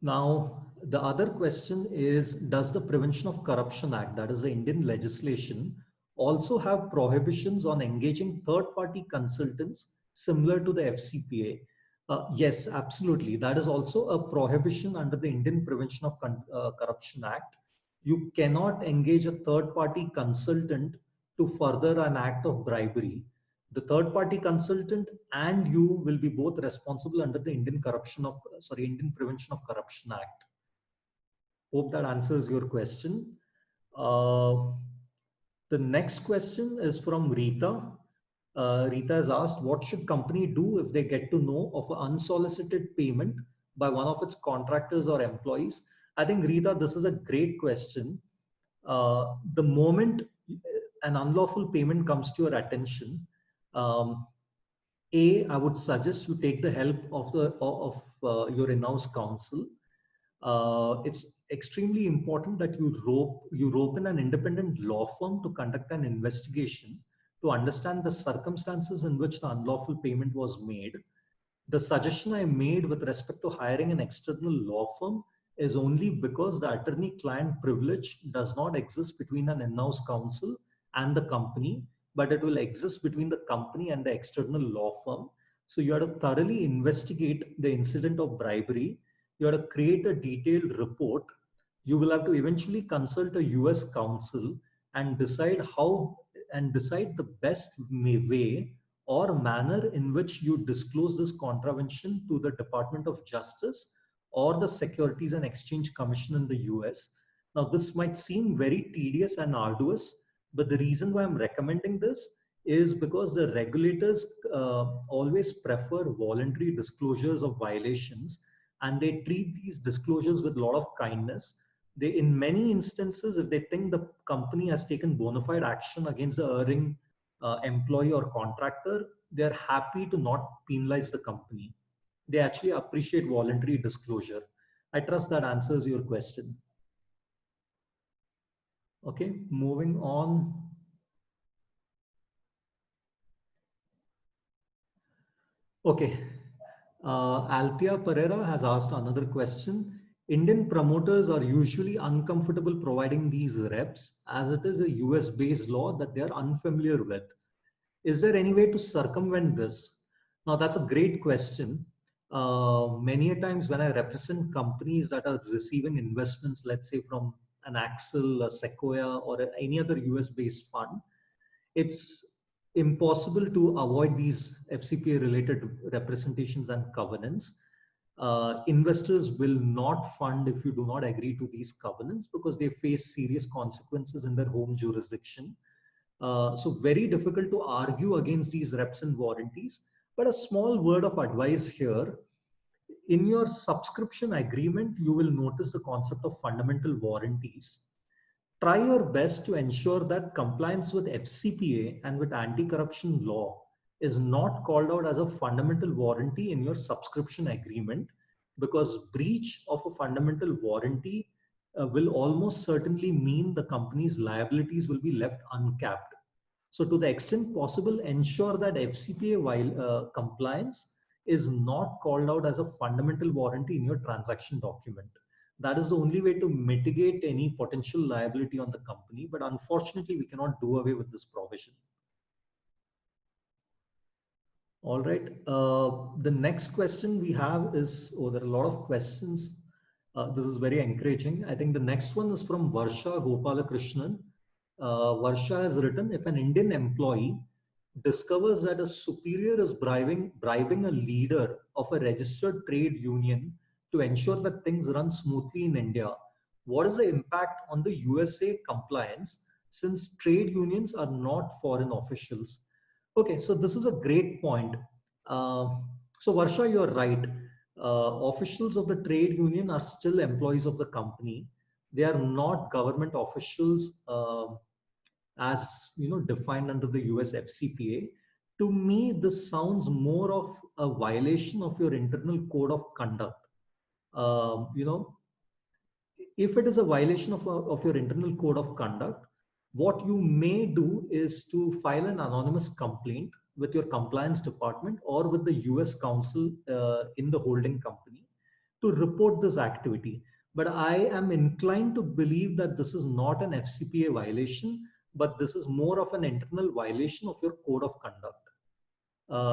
Now, the other question is, does the Prevention of Corruption Act, that is the Indian legislation, also have prohibitions on engaging third-party consultants similar to the FCPA? Yes, absolutely. That is also a prohibition under the Indian Prevention of Corruption Act. You cannot engage a third-party consultant to further an act of bribery. The third-party consultant and you will be both responsible under the Indian Prevention of Corruption Act. Hope that answers your question. The next question is from Rita. Rita has asked, what should company do if they get to know of an unsolicited payment by one of its contractors or employees? I think, Rita, this is a great question. The moment an unlawful payment comes to your attention, I would suggest you take the help of your in-house counsel. It's extremely important that you rope in an independent law firm to conduct an investigation to understand the circumstances in which the unlawful payment was made. The suggestion I made with respect to hiring an external law firm is only because the attorney-client privilege does not exist between an in-house counsel and the company, but it will exist between the company and the external law firm. So you have to thoroughly investigate the incident of bribery. You have to create a detailed report. You will have to eventually consult a US counsel and decide the best way or manner in which you disclose this contravention to the Department of Justice or the Securities and Exchange Commission in the US. Now, this might seem very tedious and arduous, but the reason why I'm recommending this is because the regulators always prefer voluntary disclosures of violations, and they treat these disclosures with a lot of kindness. They, in many instances, if they think the company has taken bona fide action against the erring employee or contractor, they're happy to not penalize the company. They actually appreciate voluntary disclosure. I trust that answers your question. Okay, moving on. Okay, Althea Pereira has asked another question. Indian promoters are usually uncomfortable providing these reps as it is a US based law that they are unfamiliar with. Is there any way to circumvent this? Now, that's a great question. Many a times when I represent companies that are receiving investments, let's say from an Axel, a Sequoia, or any other US based fund, it's impossible to avoid these FCPA related representations and covenants. Investors will not fund if you do not agree to these covenants because they face serious consequences in their home jurisdiction. So very difficult to argue against these reps and warranties. But a small word of advice here. In your subscription agreement, you will notice the concept of fundamental warranties. Try your best to ensure that compliance with FCPA and with anti-corruption law is not called out as a fundamental warranty in your subscription agreement, because breach of a fundamental warranty will almost certainly mean the company's liabilities will be left uncapped. So to the extent possible, ensure that FCPA while compliance is not called out as a fundamental warranty in your transaction document. That is the only way to mitigate any potential liability on the company. But unfortunately, we cannot do away with this provision. All right. The next question we have is, oh, there are a lot of questions. This is very encouraging. I think the next one is from Varsha Gopalakrishnan. Varsha has written, if an Indian employee discovers that a superior is bribing a leader of a registered trade union to ensure that things run smoothly in India, what is the impact on the USA compliance, since trade unions are not foreign officials? Okay, so this is a great point. So Varsha, you're right. Officials of the trade union are still employees of the company. They are not government officials, as defined under the US FCPA. To me, this sounds more of a violation of your internal code of conduct. If it is a violation of your internal code of conduct, what you may do is to file an anonymous complaint with your compliance department or with the US counsel in the holding company to report this activity. But I am inclined to believe that this is not an FCPA violation, but this is more of an internal violation of your code of conduct.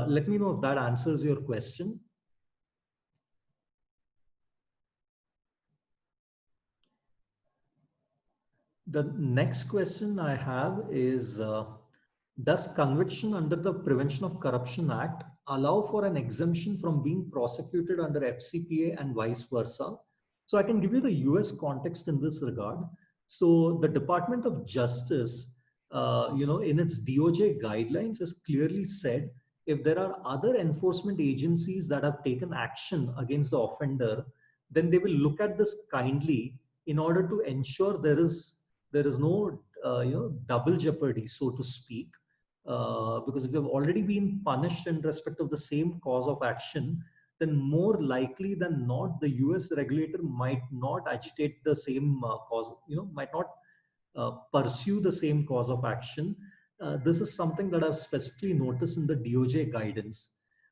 Let me know if that answers your question. The next question I have is, does conviction under the Prevention of Corruption Act allow for an exemption from being prosecuted under FCPA and vice versa? So I can give you the US context in this regard. So the Department of Justice, in its DOJ guidelines has clearly said, if there are other enforcement agencies that have taken action against the offender, then they will look at this kindly in order to ensure there is no double jeopardy, so to speak. Because if you have already been punished in respect of the same cause of action, then more likely than not, the US regulator might not agitate the same cause, might not pursue the same cause of action. This is something that I've specifically noticed in the DOJ guidance.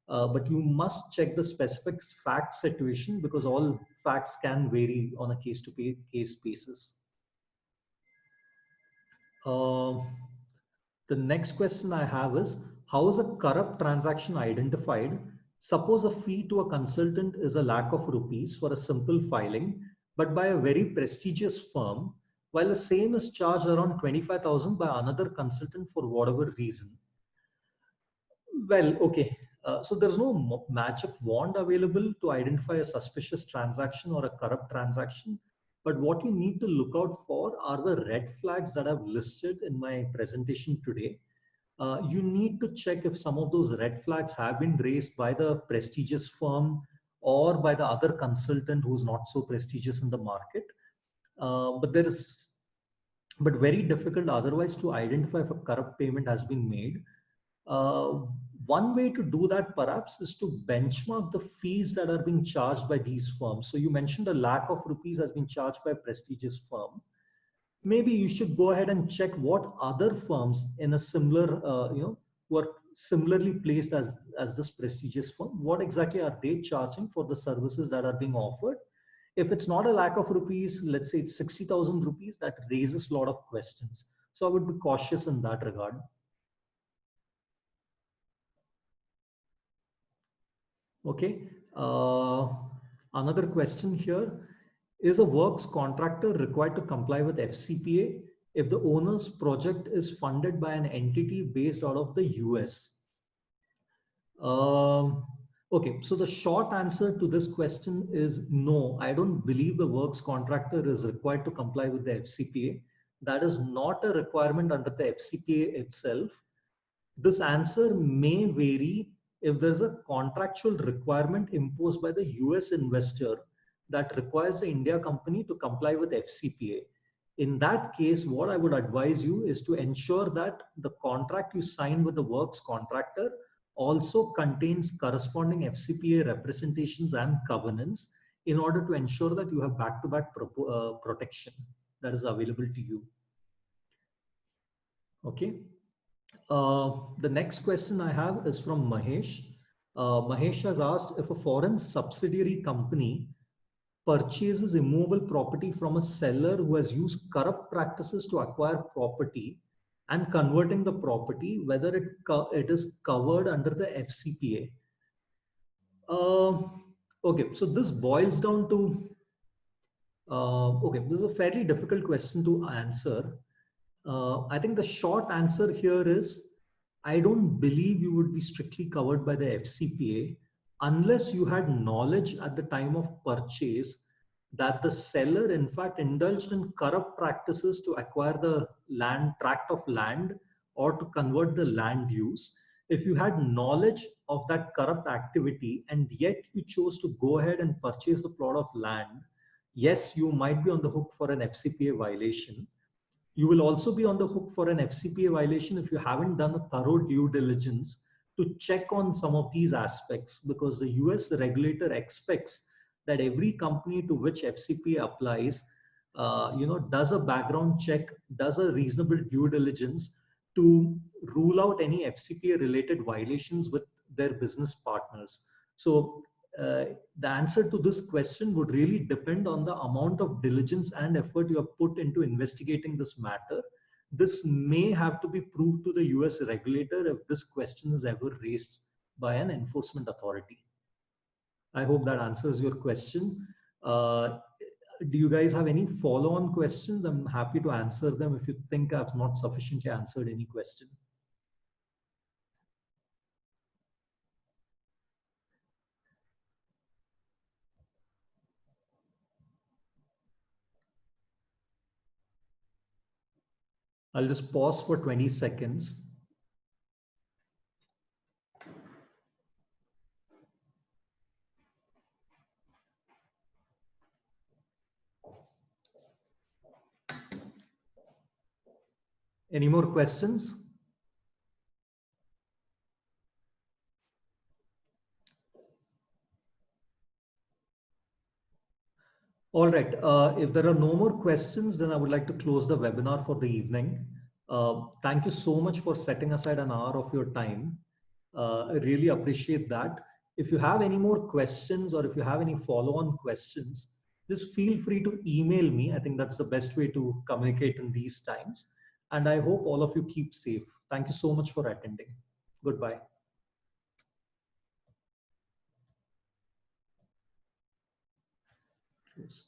But you must check the specific fact situation, because all facts can vary on a case-to-case basis. The next question I have is, how is a corrupt transaction identified? Suppose a fee to a consultant is a lakh of rupees for a simple filing, but by a very prestigious firm, while the same is charged around 25,000 by another consultant for whatever reason. Well, okay. So there's no magic wand available to identify a suspicious transaction or a corrupt transaction. But what you need to look out for are the red flags that I've listed in my presentation today. You need to check if some of those red flags have been raised by the prestigious firm or by the other consultant who's not so prestigious in the market. But very difficult otherwise to identify if a corrupt payment has been made. One way to do that perhaps is to benchmark the fees that are being charged by these firms. So you mentioned a lakh of rupees has been charged by a prestigious firm. Maybe you should go ahead and check what other firms in a similar, who are similarly placed as this prestigious firm, what exactly are they charging for the services that are being offered? If it's not a lakh of rupees, let's say it's 60,000 rupees, that raises a lot of questions. So I would be cautious in that regard. Okay. Another question here. Is a works contractor required to comply with FCPA if the owner's project is funded by an entity based out of the US? Okay, so the short answer to this question is no. I don't believe the works contractor is required to comply with the FCPA. That is not a requirement under the FCPA itself. This answer may vary if there's a contractual requirement imposed by the US investor that requires the India company to comply with FCPA. In that case, what I would advise you is to ensure that the contract you sign with the works contractor also contains corresponding FCPA representations and covenants in order to ensure that you have back-to-back protection that is available to you. Okay. The next question I have is from Mahesh. Mahesh has asked, if a foreign subsidiary company purchases immovable property from a seller who has used corrupt practices to acquire property and converting the property, whether it is covered under the FCPA. Okay, so this boils down to, okay, this is a fairly difficult question to answer. I think the short answer here is, I don't believe you would be strictly covered by the FCPA unless you had knowledge at the time of purchase that the seller in fact indulged in corrupt practices to acquire the tract of land or to convert the land use. If you had knowledge of that corrupt activity and yet you chose to go ahead and purchase the plot of land, yes, you might be on the hook for an FCPA violation. You will also be on the hook for an FCPA violation if you haven't done a thorough due diligence to check on some of these aspects, because the US regulator expects that every company to which FCPA applies, does a background check, does a reasonable due diligence to rule out any FCPA related violations with their business partners. So the answer to this question would really depend on the amount of diligence and effort you have put into investigating this matter. This may have to be proved to the US regulator if this question is ever raised by an enforcement authority. I hope that answers your question. Do you guys have any follow-on questions? I'm happy to answer them if you think I've not sufficiently answered any question. I'll just pause for 20 seconds. Any more questions? All right. If there are no more questions, then I would like to close the webinar for the evening. Thank you so much for setting aside an hour of your time. I really appreciate that. If you have any more questions or if you have any follow-on questions, just feel free to email me. I think that's the best way to communicate in these times. And I hope all of you keep safe. Thank you so much for attending. Goodbye. Yes.